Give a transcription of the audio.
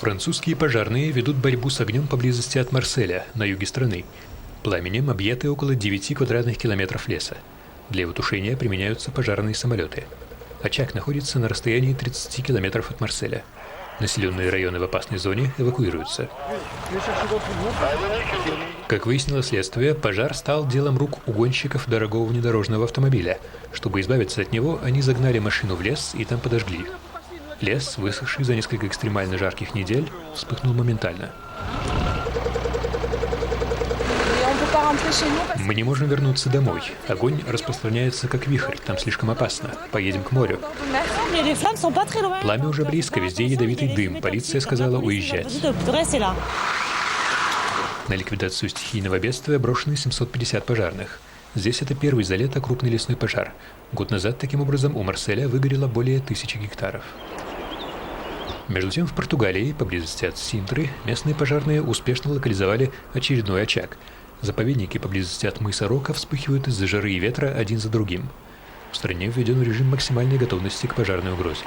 Французские пожарные ведут борьбу с огнем поблизости от Марселя, на юге страны. Пламенем объяты около 9 квадратных километров леса. Для его тушения применяются пожарные самолеты. Очаг находится на расстоянии 30 километров от Марселя. Населенные районы в опасной зоне эвакуируются. Как выяснило следствие, пожар стал делом рук угонщиков дорогого внедорожного автомобиля. Чтобы избавиться от него, они загнали машину в лес и там подожгли. Лес, высохший за несколько экстремально жарких недель, вспыхнул моментально. Мы не можем вернуться домой. Огонь распространяется как вихрь, там слишком опасно. Поедем к морю. Пламя уже близко, везде ядовитый дым. Полиция сказала уезжать. На ликвидацию стихийного бедствия брошены 750 пожарных. Здесь это первый за лето крупный лесной пожар. Год назад, таким образом, у Марселя выгорело более 1000 гектаров. Между тем, в Португалии, поблизости от Синтры, местные пожарные успешно локализовали очередной очаг. Заповедники поблизости от мыса Рока вспыхивают из-за жары и ветра один за другим. В стране введен режим максимальной готовности к пожарной угрозе.